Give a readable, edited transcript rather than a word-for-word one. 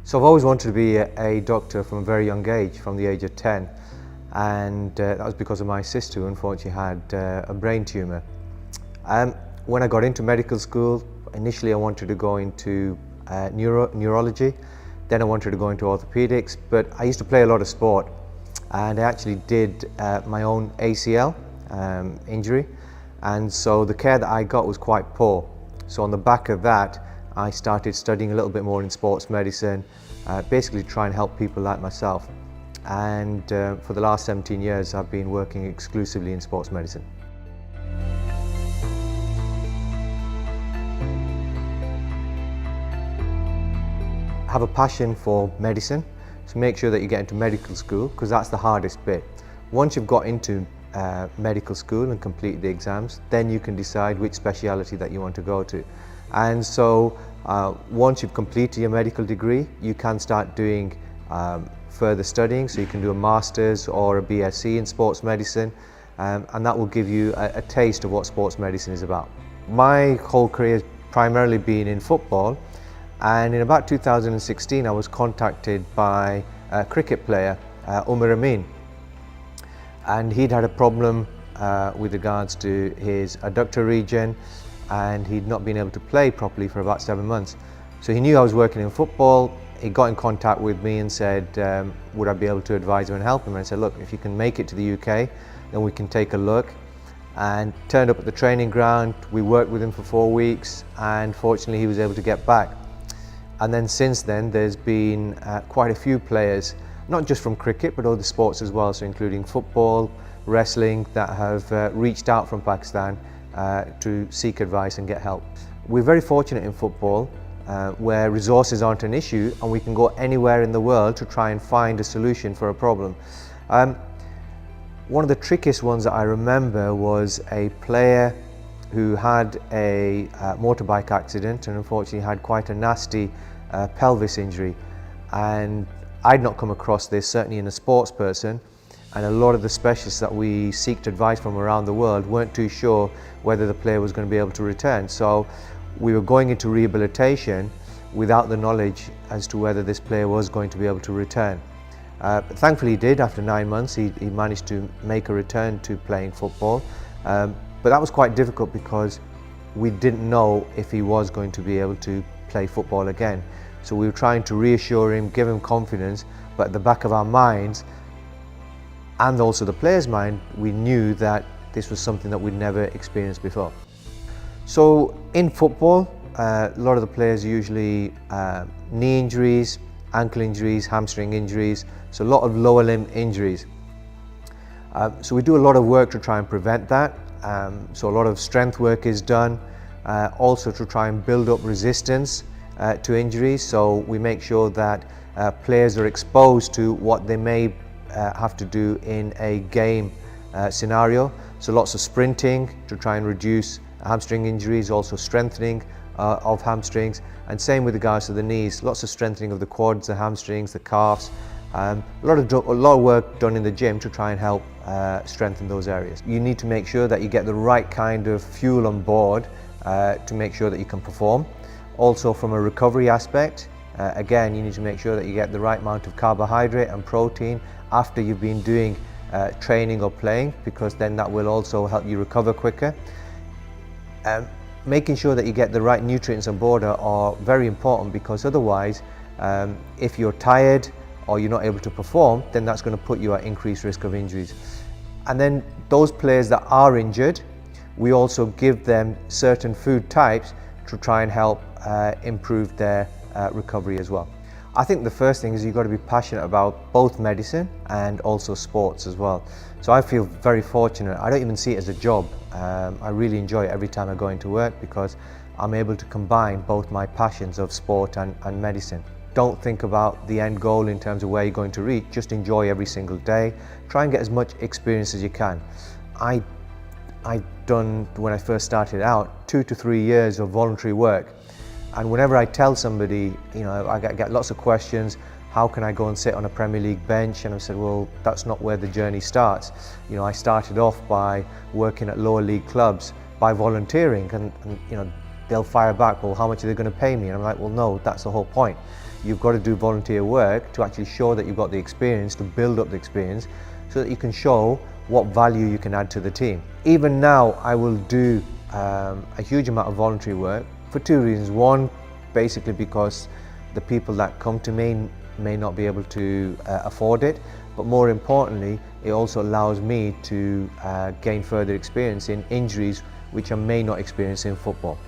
So I've always wanted to be a doctor from a very young age, from the age of 10, and that was because of my sister who unfortunately had a brain tumour. When I got into medical school, initially I wanted to go into neurology, then I wanted to go into orthopedics, but I used to play a lot of sport, and I actually did my own ACL injury, and so the care that I got was quite poor. So on the back of that, I started studying a little bit more in sports medicine, basically to try and help people like myself. And for the last 17 years, I've been working exclusively in sports medicine. Have a passion for medicine, so make sure that you get into medical school, because that's the hardest bit. Once you've got into medical school and completed the exams, then you can decide which speciality that you want to go to. And so once you've completed your medical degree, you can start doing further studying, so you can do a master's or a BSc in sports medicine, and that will give you a taste of what sports medicine is about. My whole career has primarily been in football, and in about 2016 I was contacted by a cricket player, Umar Amin, and he'd had a problem with regards to his adductor region, and he'd not been able to play properly for about 7 months. So he knew I was working in football. He got in contact with me and said, would I be able to advise him and help him? And I said, look, if you can make it to the UK, then we can take a look. And turned up at the training ground. We worked with him for 4 weeks, and fortunately he was able to get back. And then since then, there's been quite a few players, not just from cricket, but other sports as well, so including football, wrestling, that have reached out from Pakistan to seek advice and get help. We're very fortunate in football where resources aren't an issue, and we can go anywhere in the world to try and find a solution for a problem. One of the trickiest ones that I remember was a player who had a motorbike accident and unfortunately had quite a nasty pelvis injury, and I'd not come across this, certainly in a sports person, and a lot of the specialists that we seeked advice from around the world weren't too sure whether the player was going to be able to return. So we were going into rehabilitation without the knowledge as to whether this player was going to be able to return. But thankfully he did. After 9 months he managed to make a return to playing football, but that was quite difficult because we didn't know if he was going to be able to play football again. So we were trying to reassure him, give him confidence, but at the back of our minds, and also the player's mind, we knew that this was something that we'd never experienced before. So in football, a lot of the players usually knee injuries, ankle injuries, hamstring injuries, so a lot of lower limb injuries. So we do a lot of work to try and prevent that. So a lot of strength work is done, also to try and build up resistance to injuries. So we make sure that players are exposed to what they may have to do in a game scenario. So lots of sprinting to try and reduce hamstring injuries, also strengthening of hamstrings, and same with regards to the knees, lots of strengthening of the quads, the hamstrings, the calves. A lot of work done in the gym to try and help strengthen those areas. You need to make sure that you get the right kind of fuel on board to make sure that you can perform. Also from a recovery aspect, again, you need to make sure that you get the right amount of carbohydrate and protein after you've been doing training or playing, because then that will also help you recover quicker. Making sure that you get the right nutrients on board are very important, because otherwise, if you're tired or you're not able to perform, then that's going to put you at increased risk of injuries. And then those players that are injured, we also give them certain food types to try and help improve their recovery as well. I think the first thing is you've got to be passionate about both medicine and also sports as well. So I feel very fortunate. I don't even see it as a job. I really enjoy it every time I go into work, because I'm able to combine both my passions of sport and medicine. Don't think about the end goal in terms of where you're going to reach, just enjoy every single day. Try and get as much experience as you can. I've done, when I first started out, 2 to 3 years of voluntary work. And whenever I tell somebody, you know, I get lots of questions, how can I go and sit on a Premier League bench? And I said, well, that's not where the journey starts. You know, I started off by working at lower league clubs by volunteering, and you know, they'll fire back, well, how much are they going to pay me? And I'm like, well, no, that's the whole point. You've got to do volunteer work to actually show that you've got the experience, to build up the experience, so that you can show what value you can add to the team. Even now, I will do a huge amount of voluntary work for two reasons. One, basically because the people that come to me may not be able to afford it, but more importantly, it also allows me to gain further experience in injuries which I may not experience in football.